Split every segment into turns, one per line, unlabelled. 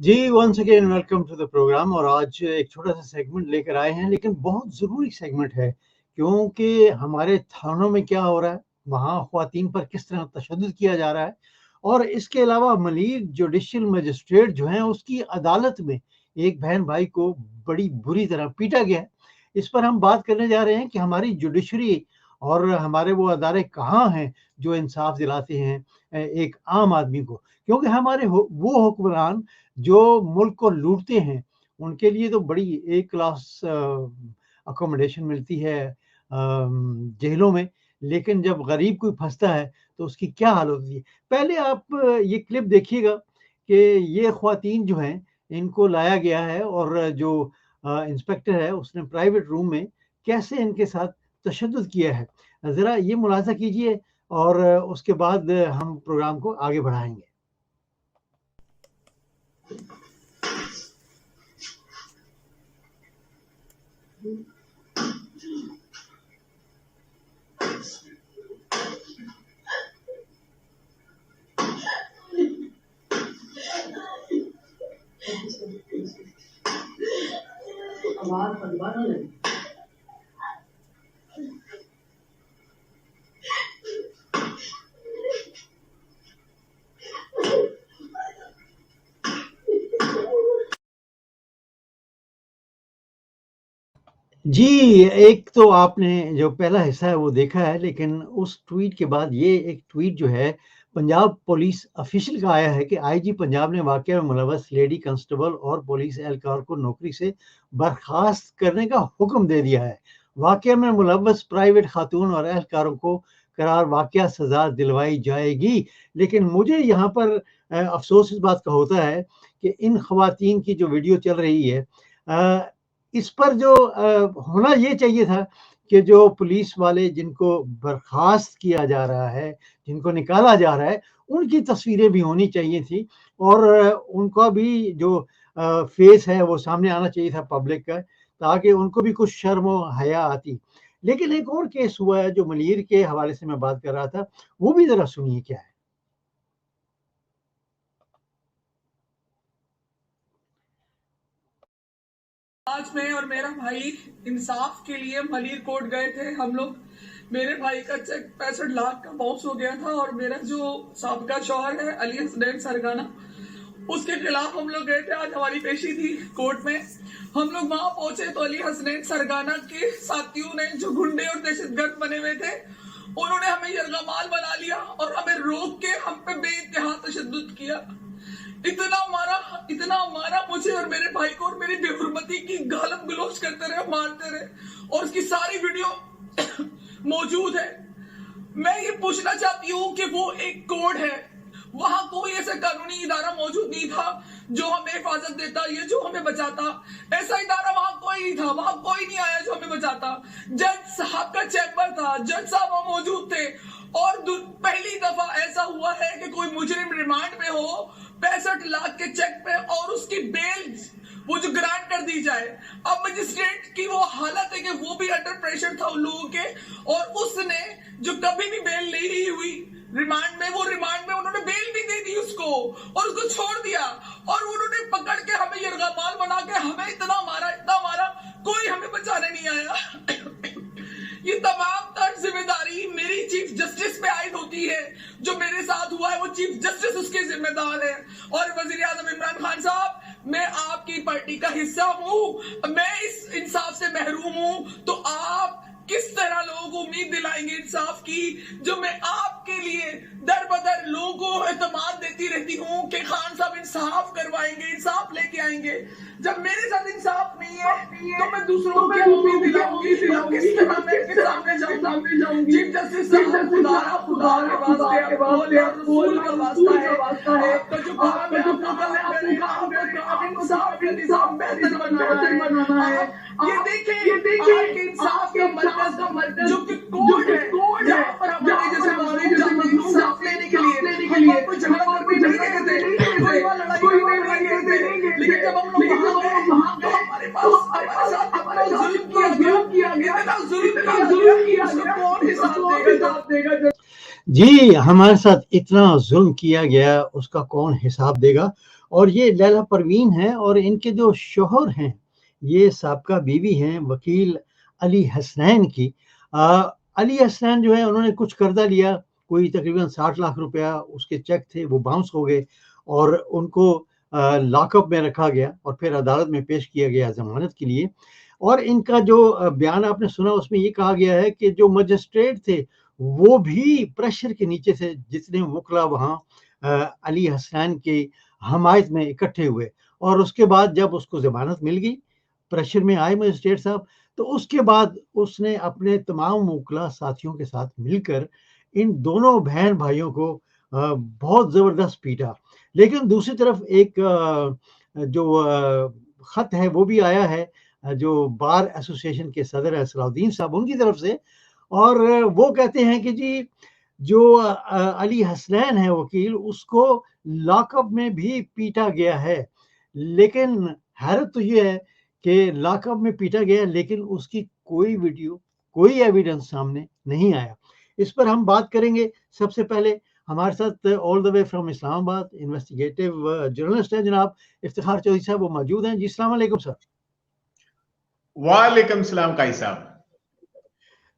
Ji, once again welcome to the program. और आज एक छोटा-सा सेगमेंट लेकर आए हैं, लेकिन बहुत ज़रूरी सेगमेंट है, क्योंकि हमारे थानों में क्या हो रहा है, वहाँ ख़्वातीन पर किस तरह तशद्दुद किया जा रहा है, और इसके अलावा मलीर जुडिशियल मजिस्ट्रेट जो हैं, उसकी अदालत में एक बहन-भाई को बड़ी बुरी तरह पीटा गया है। इस पर हम बात करने जा रहे हैं कि हमारी जुडिशरी और हमारे वो अदारे कहाँ हैं, जो इंसाफ़ दिलाते हैं एक आम आदमी को। क्योंकि हमारे वो हुक्मरान जो मुल्क को लूटते हैं, उनके लिए तो बड़ी ए क्लास अकोमोडेशन मिलती है जेलों में, लेकिन जब गरीब कोई फँसता है, तो उसकी क्या हालत होती है। पहले आप ये क्लिप देखिएगा कि ये ख़्वातीन जो हैं, इनको लाया गया है और जो इंस्पेक्टर है, उसने प्राइवेट रूम में कैसे इनके साथ तशद्दुद किया है। ज़रा ये मुलाहिज़ा कीजिए और उसके बाद हम प्रोग्राम को आगे बढ़ाएँगे। जी, एक तो आपने जो पहला हिस्सा है वो देखा है, लेकिन उस ट्वीट के बाद ये एक ट्वीट जो है पंजाब पुलिस ऑफिशियल का आया है कि आईजी पंजाब ने वाक़या में मुलव्वस लेडी कांस्टेबल और पुलिस एहलकार को नौकरी से बर्खास्त करने का हुक्म दे दिया है। वाक़या में मुलव्वस प्राइवेट खातून और एहलकारों को करार वाक़या सज़ा दिलवाई जाएगी। लेकिन मुझे यहाँ पर अफ़सोस इस बात का होता है कि इन ख़वातीन की जो वीडियो चल रही है, इस पर जो होना ये चाहिए था कि जो पुलिस वाले जिनको बर्खास्त किया जा रहा है, जिनको निकाला जा रहा है, उनकी तस्वीरें भी होनी चाहिए थी और उनका भी जो फेस है वो सामने आना चाहिए था पब्लिक का, ताकि उनको भी कुछ शर्म और हया आती। लेकिन एक और केस हुआ है जो मलीर के हवाले से मैं बात कर रहा था, वो भी ज़रा सुनिए क्या है।
आज मैं और मेरा भाई इंसाफ के लिए मलीर कोर्ट गए थे। हम लोग, मेरे भाई का चेक 65 लाख का बाउंस हो गया था और मेरा जो साबका शौहर है अली हसनैन सरगाना, उसके खिलाफ हम लोग गए थे। आज हमारी पेशी थी कोर्ट में। हम लोग वहां पहुंचे तो अली हसनैन सरगाना के साथियों ने, जो गुंडे और दहशतगर्द बने हुए थे, उन्होंने हमें यरगमाल बना लिया और हमें रोक के हम पे बेइंतहा तशद्दुद किया। इतना मारा मुझे और मेरे भाई को, और मेरी बेहुरमती की गालम गलौज करते रहे, मारते रहे, और उसकी सारी वीडियो मौजूद है। मैं ये पूछना चाहती हूँ कि वो एक कोड है, वहां कोई ऐसा कानूनी इदारा मौजूद नहीं था जो हमें हिफाजत देता, ये जो हमें बचाता। ऐसा इदारा वहां कोई नहीं था, वहां कोई नहीं आया जो हमें बचाता। जज साहब का चैम्बर था, जज साहब वहां मौजूद थे, और पहली दफा ऐसा हुआ है कि कोई मुजरिम रिमांड में हो 65 लाख के चेक पे और उसकी बेल वो जो ग्रांट कर दी जाए। अब मजिस्ट्रेट की वो हालत है कि वो भी अंडर प्रेशर था उन लोगों के, और उसने जो कभी भी बेल नहीं हुई रिमांड में, वो रिमांड में उन्होंने बेल भी दे दी उसको और उसको छोड़ दिया, और उन्होंने पकड़ के हमें यरगमाल बना के हमें इतना मारा, कोई हमें बचाने नहीं आया। ये तमाम तर जिम्मेदारी मेरी चीफ जस्टिस पे आयद होती है। जो मेरे साथ हुआ है वो चीफ जस्टिस उसके जिम्मेदार है। और वजीर आजम इमरान खान साहब, मैं आपकी पार्टी का हिस्सा हूं, मैं इस इंसाफ से महरूम हूं, तो आप किस तरह लोगों को उम्मीद दिलाएंगे इंसाफ की, जो मैं आपके लिए दर बदर लोगों को एतमाद देती रहती हूँ कि खान साहब इंसाफ करवाएंगे, इंसाफ लेके आएंगे। जब मेरे साथ इंसाफ नहीं है तो मैं दूसरों को क्या उम्मीद दिलाऊंगी? किस तरह मैं इनके सामने जाऊंगी? चीफ जस्टिस साहब, खुदा के वास्ते रसूल का वास्ता है, आपका जो काम है आप इंसाफ का निजाम बेहतर बनाना है। ये देखिए आपके इंसाफ का मरकज जो कि कोर्ट है, जहाँ पर हमारे जैसे मजलूम जाते हैं इंसाफ लेने के लिए, कोई झगड़ा करने नहीं देते, कोई लड़ाई नहीं देते, लेकिन जब हम लोग वहाँ गए, हमारे साथ अपना जुल्म किया गया, इतना जुल्म किया गया, कौन हिसाब देगा?
जी, हमारे साथ इतना जुल्म किया गया, उसका कौन हिसाब देगा? और ये लैला परवीन है और इनके जो शोहर हैं ये साबका बीवी हैं वकील अली हसनैन की। अली हसनैन जो है उन्होंने कुछ कर्जा लिया, कोई तकरीबन 60 लाख रुपया उसके चेक थे, वो बाउंस हो गए और उनको लॉकअप में रखा गया और फिर अदालत में पेश किया गया ज़मानत के लिए। और इनका जो बयान आपने सुना उसमें ये कहा गया है कि जो मजिस्ट्रेट थे वो भी प्रेशर के नीचे से जितने वकला वहाँ अली हसनैन की हमायत में इकट्ठे हुए और उसके बाद जब उसको ज़मानत मिल गई, प्रेशर में आए मजिस्ट्रेट साहब, तो उसके बाद उसने अपने तमाम वकला साथियों के साथ मिलकर इन दोनों बहन भाइयों को बहुत ज़बरदस्त पीटा। लेकिन दूसरी तरफ एक जो ख़त है वो भी आया है जो बार एसोसिएशन के सदर हैं सलाउद्दीन साहब उनकी तरफ से, और वो कहते हैं कि जी जो अली हसनैन है वकील उसको लॉकअप में भी पीटा गया है। लेकिन हैरत तो ये है कि लॉकअप में पीटा गया लेकिन उसकी कोई वीडियो, कोई एविडेंस सामने नहीं आया। इस पर हम बात करेंगे। सबसे पहले हमारे साथ all the way from Islamabad investigative journalist हैं जनाब इफ्तिखार चौधरी साहब, वो मौजूद हैं। जी अस्सलाम वालेकुम सर।
वालेकुम सलाम काई साहब।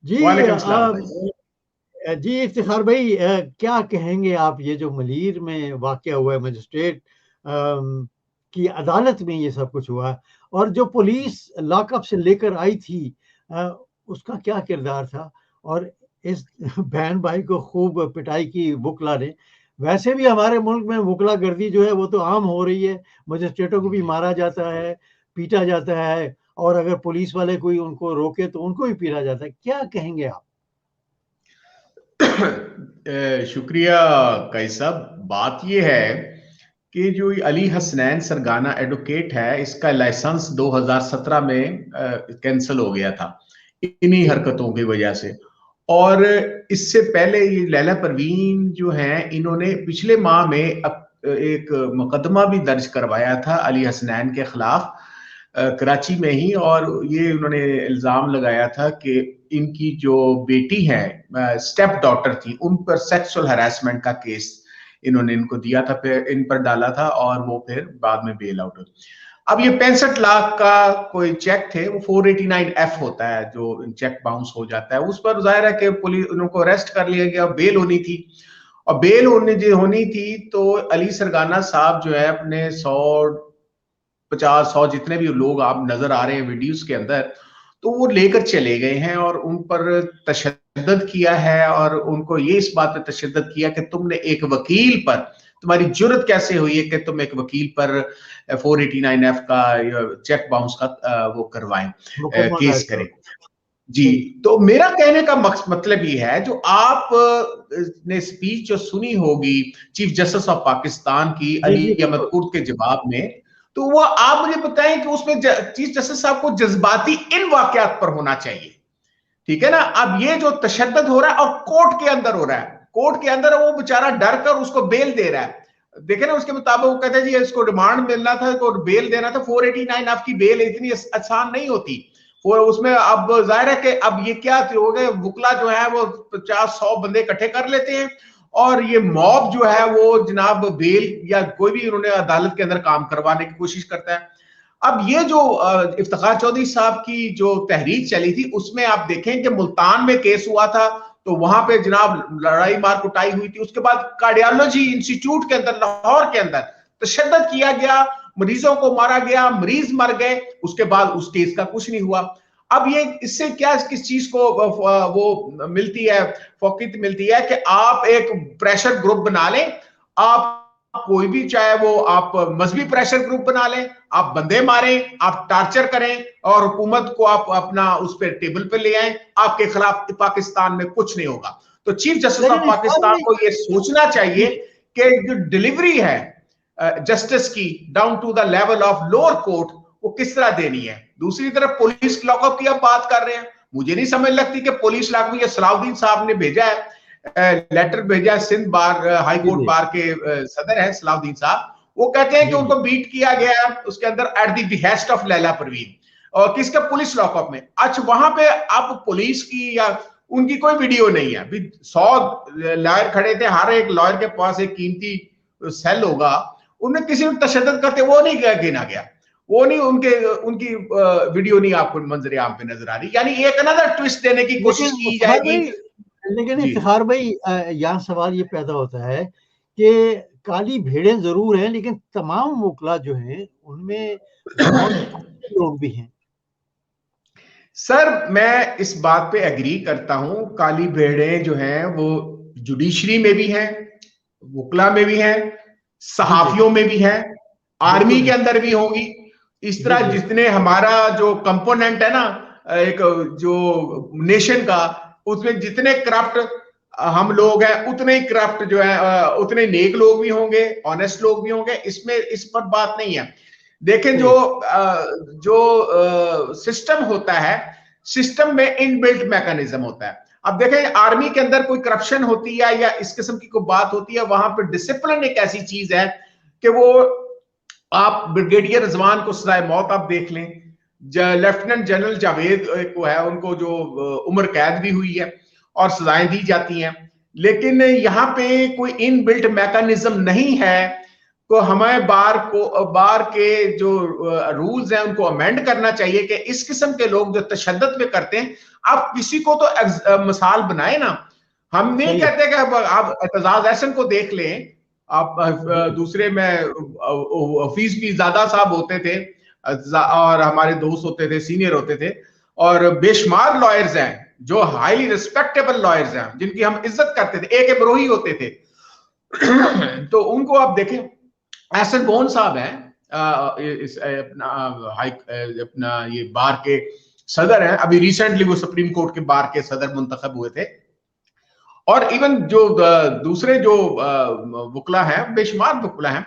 जी
वालेकुम सलाम।
जी इफ्तिखार भाई, क्या कहेंगे आप ये जो मलीर में वाकया हुआ है, मजिस्ट्रेट की अदालत में ये सब कुछ हुआ और जो पुलिस लॉकअप से लेकर आई थी उसका क्या किरदार था और इस बहन भाई को खूब पिटाई की वकला ने। वैसे भी हमारे मुल्क में वकला गर्दी जो है वो तो आम हो रही है, मजिस्ट्रेटों को भी मारा जाता है, पीटा जाता है और अगर पुलिस वाले कोई उनको रोके तो उनको भी पीटा जाता है। क्या कहेंगे आप?
शुक्रिया काई साहब। बात यह है कि जो अली हसनैन सरगाना एडवोकेट है इसका लाइसेंस 2017 में कैंसिल हो गया था इन्हीं हरकतों की वजह से। और इससे पहले ये लैला परवीन जो हैं इन्होंने पिछले माह में एक मुकदमा भी दर्ज करवाया था अली हसनैन के खिलाफ कराची में ही, और ये उन्होंने इल्जाम लगाया था कि इनकी जो बेटी है स्टेप डॉटर थी उन पर सेक्सुअल हरासमेंट का केस इन्होंने इनको दिया था, फिर इन पर डाला था और वो फिर बाद में बेल आउट हुई। अब ये 65 लाख का कोई चेक थे, वो 489F होता है जो चेक बाउंस हो जाता है, उस पर जाहिर है कि पुलिस उनको अरेस्ट कर लिया गया, बेल होनी थी। और बेल होनी थी तो अली सरगाना साहब जो है अपने 150 जितने भी लोग आप नजर आ रहे हैं वीडियोस के अंदर, तो वो लेकर चले गए हैं और उन पर तशद्दुद किया है और उनको ये इस बात पे तशद्दुद किया कि तुमने एक वकील पर, तुम्हारी जुर्रत कैसे हुई है कि तुम एक वकील पर 489F का चेक बाउंस का वो करवाएं, केस करें। जी, तो मेरा कहने का मतलब ये है, जो आप ने स्पीच जो सुनी होगी चीफ जस्टिस ऑफ पाकिस्तान की अली अहमद कुर्द के जवाब में, तो वो आप मुझे बताएं कि उसमें चीफ जस्टिस साहब को जज्बाती इन वाकयात पर होना चाहिए, ठीक है ना। अब ये जो तशद्दुद हो रहा है और कोर्ट के अंदर हो रहा है, कोर्ट के अंदर वो बेचारा डर कर उसको बेल दे रहा है, देखे ना उसके मुताबिक वो कहते हैं जी इसको रिमांड मिलना था तो बेल देना था। 489F की बेल इतनी आसान नहीं होती, और उसमें अब जाहिर है कि अब ये क्या हो गए, वकला जो है वो 50-100 बंदे इकट्ठे कर लेते हैं और ये मॉब जो है वो जनाब बेल या कोई भी उन्होंने अदालत के अंदर काम करवाने की कोशिश करता है। अब ये जो इफ्तिखार चौधरी साहब की जो तहरीक चली थी उसमें आप देखें कि मुल्तान में केस हुआ था तो वहां पे जनाब लड़ाई मार कुटाई हुई थी, उसके बाद कार्डियोलॉजी इंस्टीट्यूट के अंदर लाहौर के अंदर तशद्दुद किया गया, मरीजों को मारा गया, मरीज मर गए, उसके बाद उस केस का कुछ नहीं हुआ। अब ये इससे क्या किस चीज को वो मिलती है, फौकियत मिलती है कि आप एक प्रेशर ग्रुप बना लें, आप कोई भी चाहे वो आप मजहबी प्रेशर ग्रुप बना लें, आप बंदे मारें, आप टार्चर करें और हुकूमत को आप अपना उस पर टेबल पे ले आए, आपके खिलाफ पाकिस्तान में कुछ नहीं होगा। तो चीफ जस्टिस ऑफ पाकिस्तान को यह सोचना चाहिए कि जो डिलीवरी है जस्टिस की down to the level of lower court वो किस तरह देनी है। दूसरी तरफ पुलिस लॉकअप की आप बात कर रहे हैं, मुझे नहीं समझ लगती कि पुलिस लॉकअप, ये सलाउद्दीन साहब ने भेजा है लेटर भेजा, सिंध बार हाई कोर्ट बार के सदर है सलाउद्दीन साहब, वो कहते हैं कि उनको बीट किया गया उसके अंदर at the behest of Laila Parveen और किसके पुलिस लॉकअप में। अच्छा, वहां पे आप पुलिस की या उनकी कोई वीडियो नहीं है, अभी 100 लॉयर खड़े थे, हर एक लॉयर के पास एक कीमती सेल होगा, उन्हें किसी में तशद्दुद करते वो नहीं गिना गया, वो नहीं, उनकी वीडियो नहीं आपको मंजर आम पे नजर आ रही। यानी एक अनदर ट्विस्ट देने की कोशिश की जाएगी।
लेकिन इफ्तिखार भाई, यहाँ सवाल ये पैदा होता है कि काली भेड़ें जरूर हैं, लेकिन तमाम वकला जो हैं उनमें बहुत लोग भी हैं।
सर मैं इस बात पे एग्री करता हूं, काली भेड़ें जो हैं वो जुडिशरी में भी हैं, वकला में भी हैं, सहाफियों में भी हैं, आर्मी के अंदर भी होंगी। इस तरह जितने हमारा जो कंपोनेंट है ना एक जो नेशन का, उसमें जितने करप्ट हम लोग हैं उतने ही करप्ट जो है उतने नेक लोग भी होंगे, ऑनेस्ट लोग भी होंगे, इसमें इस पर बात नहीं है। देखें जो सिस्टम होता है, सिस्टम में इनबिल्ट मैकेनिज्म होता है। अब देखें आर्मी के अंदर कोई करप्शन होती है या इस किस्म की कोई बात होती है, वहां पर डिसिप्लिन एक ऐसी चीज है कि वो आप ब्रिगेडियर रिजवान को सजाए मौत आप देख लें, लेफ्टिनेंट जनरल जावेद को है, उनको जो उम्र कैद भी हुई है और सजाएं दी जाती हैं, लेकिन यहाँ पे कोई इनबिल्ट मैकेनिज्म नहीं है। तो हमें बार के जो रूल्स हैं उनको अमेंड करना चाहिए कि इस किस्म के लोग जो तशद्दुद में करते हैं, आप किसी को तो मिसाल बनाए ना। हम नहीं कहते कि आप एतजाज एहसन को देख लें, आप दूसरे में हफीज पीरजादा साहब होते थे और हमारे दोस्त होते थे, सीनियर होते थे, और बेशुमार लॉयर्स हैं जो हाईली रिस्पेक्टेबल लॉयर्स हैं जिनकी हम इज्जत करते थे, एक बरोही होते थे। तो उनको आप देखें, एहसन बोन साहब हैं अपना ये बार के सदर हैं, अभी रिसेंटली वो सुप्रीम कोर्ट के बार के सदर मुंतखब हुए थे। और इवन जो दूसरे जो वकला हैं, बेशुमार वकला हैं,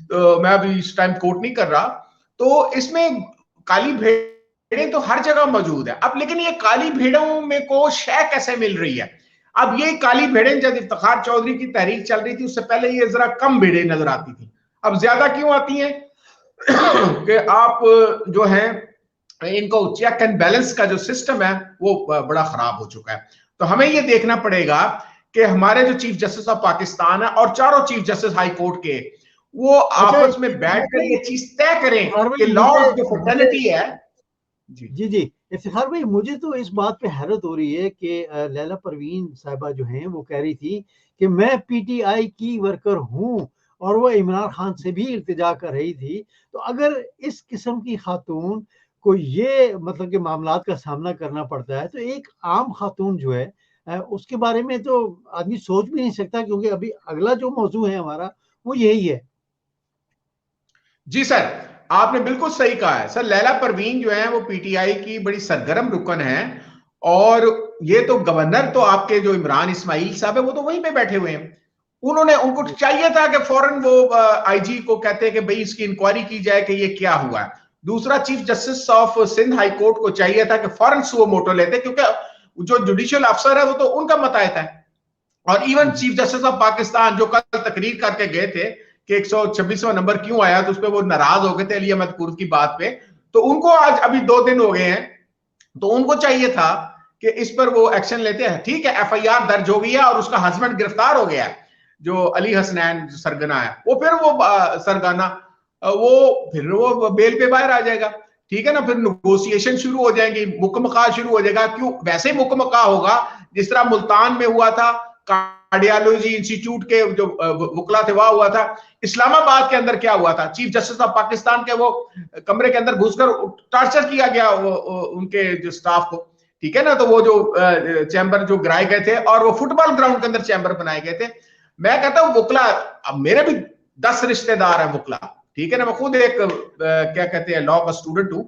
तो मैं अभी इस टाइम कोट नहीं कर रहा। तो इसमें काली भेड़ें तो हर जगह मौजूद है। अब लेकिन ये काली भेड़ों में को शय कैसे मिल रही है? अब ये काली भेड़ें जब इफ्तिखार चौधरी की तहरीक चल रही थी उससे पहले ये जरा कम भेड़ें नजर आती थी, अब ज्यादा क्यों आती हैं? कि आप जो है इनको चेक एंड बैलेंस का जो सिस्टम है वो बड़ा खराब हो चुका है। तो हमें ये देखना पड़ेगा कि हमारे जो चीफ जस्टिस ऑफ पाकिस्तान है और चारों चीफ जस्टिस हाई कोर्ट के, वो आपस में बैठ कर ये चीज तय करें कि लॉ ऑफ जो फर्टिलिटी है।
जी इफ्तिखार भाई, मुझे तो इस बात पे हैरत हो रही है कि लैला परवीन साहिबा जो हैं वो कह रही थी कि मैं पीटीआई की वर्कर हूं और वो इमरान खान से भी इल्तिजा कर रही थी। तो अगर इस किस्म की खातून को ये मतलब कि मामलात का सामना करना पड़ता है, तो एक आम खातून जो है उसके बारे में तो आदमी सोच भी नहीं सकता, क्योंकि अभी अगला जो मौजू है हमारा वो यही है।
जी सर, आपने बिल्कुल सही कहा है सर। लैला परवीन जो है वो पीटीआई की बड़ी सरगर्म रुकन है, और ये तो गवर्नर तो आपके जो इमरान इस्माइल साहब है वो तो वहीं पे बैठे हुए हैं। उनको चाहिए था कि फौरन वो आईजी को कहते कि भाई इसकी इंक्वायरी की जाए कि ये क्या हुआ है। दूसरा, chief justice of Sindh high court को चाहिए था कि फौरन सुओ मोटो लेते, क्योंकि जो जुडिशियल अफसर है वो तो उनका मतायत है। और even chief justice of Pakistan जो कल तकरीर करके गए थे कि 126वां नंबर क्यों आया, तो उस पर वो नाराज हो गए थे अली अहमद कुर्द की बात पे, तो उनको आज अभी 2 दिन हो गए हैं, तो उनको चाहिए था कि इस पर वो एक्शन लेते हैं। ठीक है, एफआईआर दर्ज हो गई है और उसका हस्बैंड गिरफ्तार हो गया है, जो अली हसनैन सरगना है, वो फिर वो सरगना वो फिर वो बेल पे बाहर आ जाएगा। ठीक है ना, फिर नेगोशिएशन शुरू हो जाएंगी, मुकमका शुरू हो जाएगा। क्यों? वैसे मुकमका होगा जिस तरह मुल्तान में हुआ था, कार्डियोलॉजी इंस्टीट्यूट के जो वकला थे वहां हुआ था। इस्लामाबाद के अंदर क्या हुआ था, चीफ जस्टिस ऑफ पाकिस्तान के वो कमरे के अंदर घुसकर टॉर्चर किया गया उनके जो स्टाफ को। ठीक है ना, तो वो जो चैम्बर जो गिराए गए थे और वो फुटबॉल ग्राउंड के अंदर चैम्बर बनाए गए थे। मैं कहता हूँ वकला, अब मेरे भी 10 रिश्तेदार हैं वकला, ठीक है ना, मैं खुद एक क्या कहते हैं लॉ का स्टूडेंट हूं।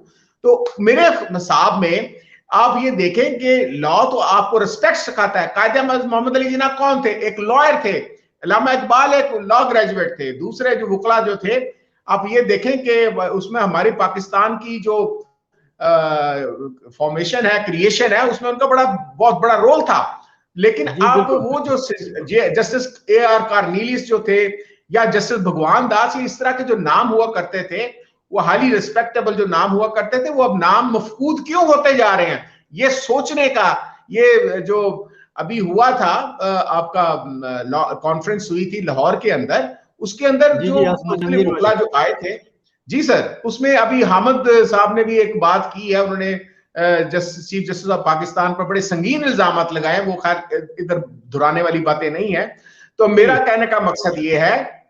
तो मेरे हिसाब में आप ये देखें कि लॉ तो आपको रिस्पेक्ट सिखाता है। कायदे मोहम्मद अली जिन्ना कौन थे? एक लॉयर थे। अल्लामा इकबाल एक लॉ ग्रेजुएट थे। दूसरे जो वकला जो थे, आप ये देखें कि उसमें हमारी पाकिस्तान की जो फॉर्मेशन है, क्रिएशन है, उसमें उनका बहुत बड़ा रोल था। लेकिन आप वो जो जस्टिस AR कार्नीलिस जो थे या जस्टिस भगवान दास, इस तरह के जो नाम हुआ करते थे, वो हाईली रिस्पेक्टेबल जो नाम हुआ करते थे, वो अब नाम मफकूद क्यों होते जा रहे हैं? ये सोचने का, ये जो अभी हुआ था आपका कॉन्फ्रेंस हुई थी लाहौर के अंदर, उसके अंदर
जी
जो
जी, आसमान
मुख्तलिफ
नज़ीर
वकला
वाले।
जो आए थे, जी सर, उसमें अभी हामिद साहब ने भी एक बात की है, उन्होंने चीफ जस्टिस ऑफ पाकिस्तान पर बड़े संगीन इल्जाम लगाए, वो खैर इधर दोहराने वाली बातें नहीं है। तो मेरा
जी
कहने का मकसद ये है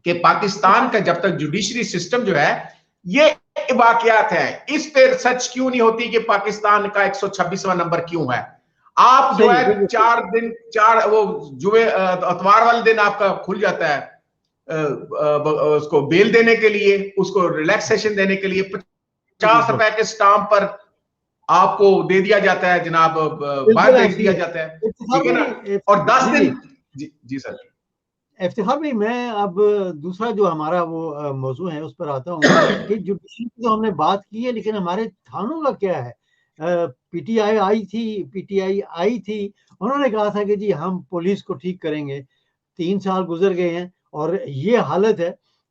कि पाकिस्तान का जब तक जुडिशरी सिस्टम जो है, ये वाकयात है, इस पे सच क्यों नहीं होती कि पाकिस्तान का 126वां नंबर क्यों है। आप जो
सही है,
है
बिल्कुल सही।
4 वो जुमे अतवार वाले दिन आपका खुल जाता है, उसको बेल देने के लिए, उसको रिलैक्सेशन देने के लिए 50
बिल्कुल
रुपए के स्टाम्प पर आपको दे दिया जाता है जनाब, बाहर
बिल्कुल
भेज
ऐसी
दिया
है।
जाता है,
इफ्तिखार
ठीक है ना।
भाई,
और 10
जी जी,
दिन, जी जी सर।
इफ्तिखार भाई, मैं अब दूसरा जो हमारा वो मौजू है उस पर आता हूँ कि जुडिशरी की तो हमने बात की है, लेकिन हमारे थानों का क्या है। पीटीआई आई थी, उन्होंने कहा था कि जी हम पुलिस को ठीक करेंगे। 3 साल गुजर गए हैं और ये हालत है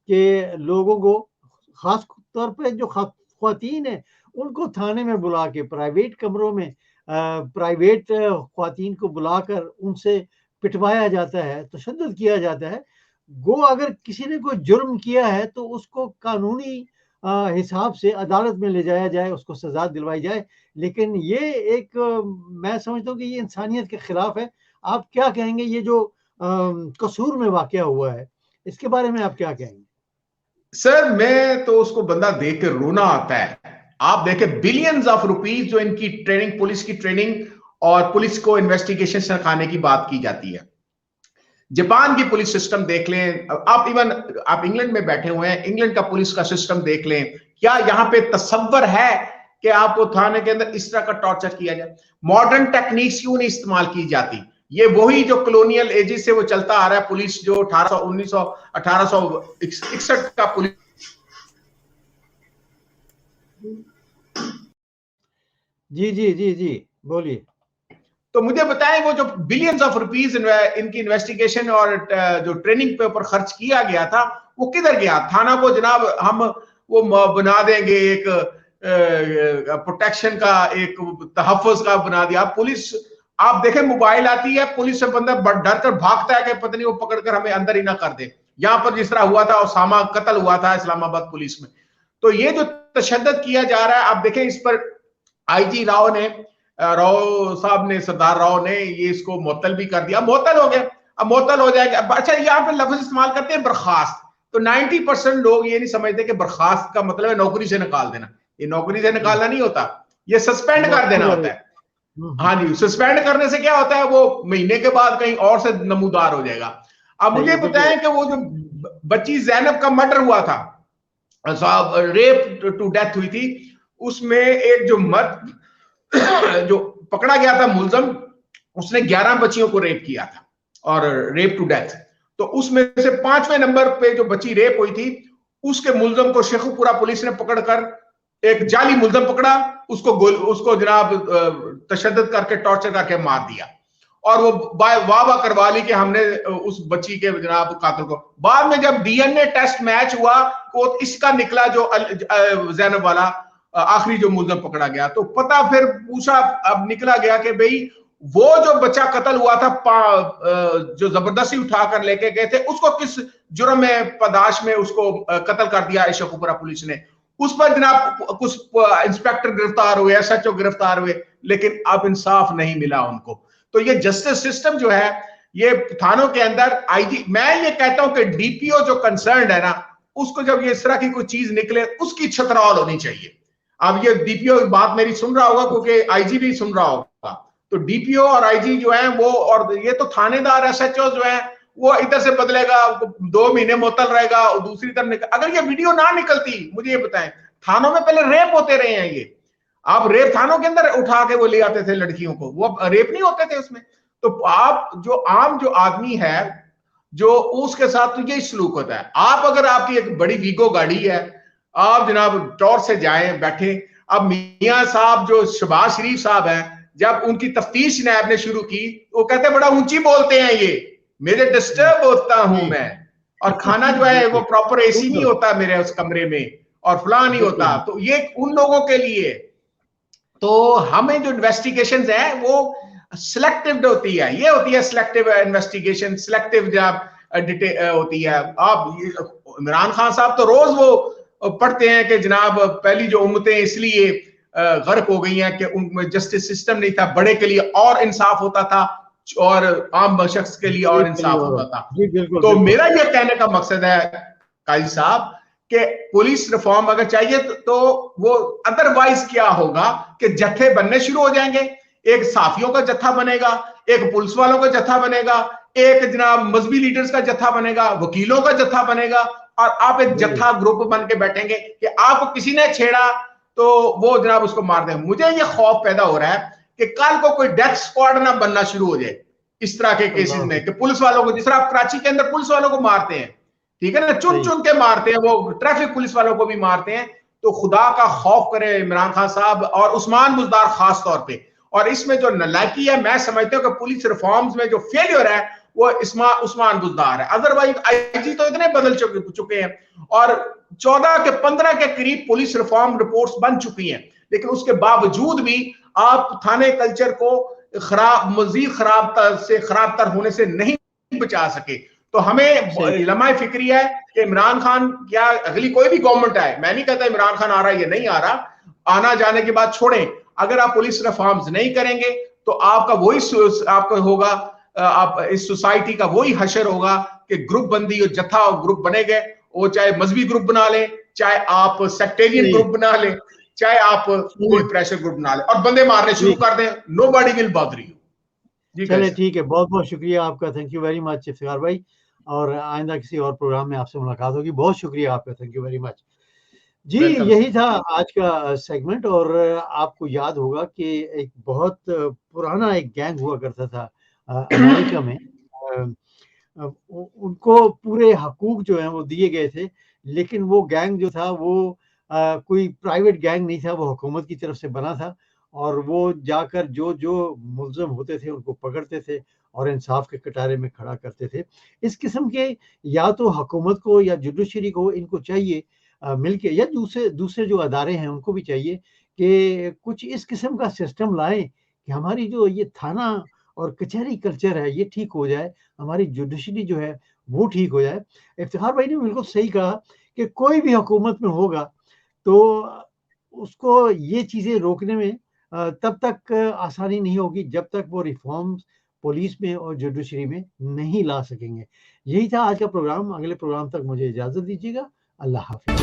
कि लोगों को, खास तौर पे जो ख्वातीन है, उनको थाने में बुला के प्राइवेट कमरों में प्राइवेट ख्वातीन को बुलाकर उनसे पिटवाया जाता है, तशद्दुद किया जाता है। गो अगर किसी ने कोई जुर्म किया है तो उसको कानूनी हिसाब से अदालत में ले जाया जाए, उसको सजा दिलवाई जाए। लेकिन ये एक मैं समझता हूँ कि ये इंसानियत के खिलाफ है। आप क्या कहेंगे, ये जो कसूर में वाकया हुआ है, इसके बारे में आप क्या कहेंगे?
सर मैं तो उसको बंदा देख के रोना आता है। आप देखें बिलियंस ऑफ रुपीज जो इनकी ट्रेनिंग, पुलिस की ट्रेनिंग और पुलिस को इन्वेस्टिगेशन सिखाने की बात की जाती है। जापान की पुलिस सिस्टम देख लें, आप इवन आप इंग्लैंड में बैठे हुए हैं, इंग्लैंड का पुलिस का सिस्टम देख लें। क्या यहां पे तसव्वुर है कि आपको थाने के अंदर इस तरह का टॉर्चर किया जाए? मॉडर्न टेक्निक्स क्यों नहीं इस्तेमाल की जाती? ये वही जो कॉलोनियल एजेस से वो चलता आ रहा है, पुलिस जो 1861 का पुलिस।
जी जी जी जी, बोलिए।
तो मुझे बताएं, वो जो बिलियंस ऑफ रुपीज इनकी इन्वेस्टिगेशन और जो ट्रेनिंग पे ऊपर खर्च किया गया था, वो किधर गया? थाना को जनाब हम वो बना देंगे एक प्रोटेक्शन का, एक तहफ़्फ़ुज़ का बना दिया। पुलिस, आप देखें मोबाइल आती है, पुलिस से बंदा डर कर भागता है कि पता नहीं वो पकड़कर हमें अंदर ही ना कर दे। यहां पर जिस तरह हुआ था, ओसामा कत्ल हुआ था इस्लामाबाद पुलिस में। तो ये जो तशद्दुद किया जा रहा है, आप देखें इस पर आईजी राव साहब ने, सरदार राव ने ये इसको मुअत्तल भी कर दिया। मुअत्तल हो गया, अब मुअत्तल हो जाएगा। अच्छा, यहाँ पे लफ्ज इस्तेमाल करते हैं बर्खास्त। तो 90% लोग ये नहीं समझते कि बर्खास्त का मतलब है नौकरी से निकाल देना। ये नौकरी से निकालना नहीं होता, ये सस्पेंड कर देना होता है। हाँ जी, सस्पेंड करने से क्या होता है, वो महीने के बाद कहीं और से नमूदार हो जाएगा। अब
सही
मुझे
है, बिल्कुल।
बताएं कि वो जो बच्ची जैनब का मर्डर हुआ था, साहब रेप टू डेथ हुई थी, उसमें एक जो मर्द जो पकड़ा गया था मुलजम, उसने 11 बच्चियों को रेप किया था और रेप टू डेथ। तो उसमें से 5वें नंबर पे जो बच्ची रेप हुई थी, उसके मुलजम को शेखुपुरा पुलिस ने पकड़कर, एक जाली मुलजम पकड़ा, उसको जनाब तशद्दुद करके, टॉर्चर करके मार दिया। और वो वाह वाह करवा ली कि हमने उस बच्ची के जनाब कातिल को। बाद में जब डीएनए टेस्ट मैच हुआ, तो इसका निकला जो जैनब वाला आखिरी जो मुलजम पकड़ा गया। तो पता फिर पूछा, अब निकला गया कि भाई वो जो बच्चा कत्ल हुआ था, जो जबरदस्ती उठाकर लेके गए थे, उसको किस जुर्म में पदाश में उसको कत्ल कर दिया शेखुपुरा पुलिस ने। उस पर जनाब कुछ इंस्पेक्टर गिरफ्तार हुए, एसएचओ गिरफ्तार हुए, लेकिन अब इंसाफ नहीं मिला उनको। तो ये जस्टिस सिस्टम जो है, ये थानों के अंदर आईजी, मैं ये कहता हूं कि डीपीओ जो कंसर्न है ना, उसको जब ये इस तरह की कोई चीज निकले, उसकी छतरौल होनी चाहिए। अब ये डीपीओ बात मेरी सुन रहा होगा, क्योंकि आईजी भी सुन रहा होगा। तो डीपीओ और आईजी जो है वो, और ये तो थानेदार एसएचओ जो है, वो इधर से बदलेगा, 2 महीने मुअत्तल रहेगा, और दूसरी तरफ अगर ये वीडियो ना निकलती, मुझे ये बताएं, थानों में पहले रेप होते रहे हैं ये। आप रेप थानों के अंदर उठा के वो ले आते थे लड़कियों को, वो रेप नहीं होते थे उसमें। तो आप जो आम जो आदमी है, जो उसके साथ तो यही सलूक होता है। आप अगर आपकी एक बड़ी वीगो गाड़ी है, आप जनाब टॉर से जाएं, बैठे। अब मियां साहब जो शहबाज शरीफ साहब हैं, जब उनकी तफ्तीश नैब ने शुरू की, वो कहते बड़ा ऊंची बोलते हैं, ये मेरे डिस्टर्ब होता हूं मैं, और खाना जो है वो प्रॉपर एसी नहीं होता मेरे उस कमरे में, और फलां नहीं होता। तो ये उन लोगों के लिए, तो हमें जो इन्वेस्टिगेशन है वो सिलेक्टिव होती है, ये होती है सिलेक्टिव इन्वेस्टिगेशन, सिलेक्टिव जब होती है। आप इमरान खान साहब तो रोज वो पढ़ते हैं कि जनाब पहली जो उम्मतें इसलिए गर्क हो गई हैं कि उनमें जस्टिस सिस्टम नहीं था, बड़े के लिए और इंसाफ होता था और आम शख्स के लिए और इंसाफ होता था। तो मेरा ये कहने का मकसद है काजी साहब कि पुलिस रिफॉर्म अगर चाहिए तो वो अदरवाइज क्या होगा कि जत्थे बनने शुरू हो जाएंगे। एक साफियों का जत्था बनेगा, एक पुलिस वालों का जत्था बनेगा, एक जनाब मजहबी लीडर्स का जत्था बनेगा, वकीलों का जत्था बनेगा, और आप एक जत्था ग्रुप बन के बैठेंगे कि आपको किसी ने छेड़ा तो वो जनाब उसको मार दें। मुझे ये खौफ पैदा हो रहा है कि कल को कोई डेथ स्क्वाड ना बनना शुरू हो जाए इस तरह के केसेस में, कि पुलिस वालों को, जिस तरह आप कराची के अंदर पुलिस वालों को मारते हैं, ठीक है ना, चुन चुन के मारते हैं, वो ट्रैफिक पुलिस वालों को भी मारते हैं। तो खुदा का खौफ करे इमरान खान साहब और उस्मान बुज़दार खास तौर पे। और इसमें जो नालायकी है, मैं समझता हूँ कि पुलिस रिफॉर्म्स में जो फेलियर है वो उस्मान बुज़दार है। अदरवाइज आईजी तो इतने बदल चुके हैं और 14 के 15 के करीब पुलिस रिफॉर्म रिपोर्ट्स बन चुकी हैं, लेकिन उसके बावजूद भी आप थाने कल्चर को मजीद खराबतर होने से नहीं बचा सके। तो हमें लम्हा फिक्री है कि इमरान खान क्या अगली कोई भी गवर्नमेंट आए, मैं नहीं कहता इमरान खान आ रहा है या नहीं आ रहा, आना जाने के बाद छोड़ें, अगर आप पुलिस रिफॉर्म्स नहीं करेंगे तो आपका वही आपका होगा, आप इस सोसाइटी का वही हशर होगा कि ग्रुप बंदी और जत्था और ग्रुप बनेंगे, वो चाहे मजहबी ग्रुप बना ले, चाहे आप सेक्टेरियन ग्रुप बना ले, चाहे आप कोई प्रेशर ग्रुप बना ले और बंदे मारने शुरू कर दें, नोबडी विल बॉदर यू।
चलिए ठीक है, बहुत बहुत शुक्रिया आपका, thank you very much Iftikhar भाई, और आइंदा किसी और प्रोग्राम में आपसे मुलाकात होगी। बहुत शुक्रिया आपका, थैंक यू वेरी मच जी। यही था आज का सेगमेंट। और आपको याद होगा कि एक बहुत पुराना एक गैंग हुआ करता था अमेरिका में, उनको पूरे हकूक जो हैं वो दिए गए थे, लेकिन वो गैंग जो था वो कोई प्राइवेट गैंग नहीं था, वो हुकूमत की तरफ से बना था, और वो जाकर जो जो मुल्ज़िम होते थे उनको पकड़ते थे और इंसाफ के कटारे में खड़ा करते थे। इस किस्म के या तो हुकूमत को या जुडिशरी को इनको चाहिए मिलके, या दूसरे जो अदारे हैं उनको भी चाहिए कि कुछ इस किस्म का सिस्टम लाएं कि हमारी जो ये थाना और कचहरी कल्चर है ये ठीक हो जाए, हमारी जुडिशरी जो है वो ठीक हो जाए। इफ्तिखार भाई ने बिल्कुल सही कहा कि कोई भी हुकूमत में होगा तो उसको ये चीज़ें रोकने में तब तक आसानी नहीं होगी जब तक वो रिफॉर्म्स पुलिस में और जुडिशरी में नहीं ला सकेंगे। यही था आज का प्रोग्राम। अगले प्रोग्राम तक मुझे इजाज़त दीजिएगा। अल्लाह हाफ़िज़।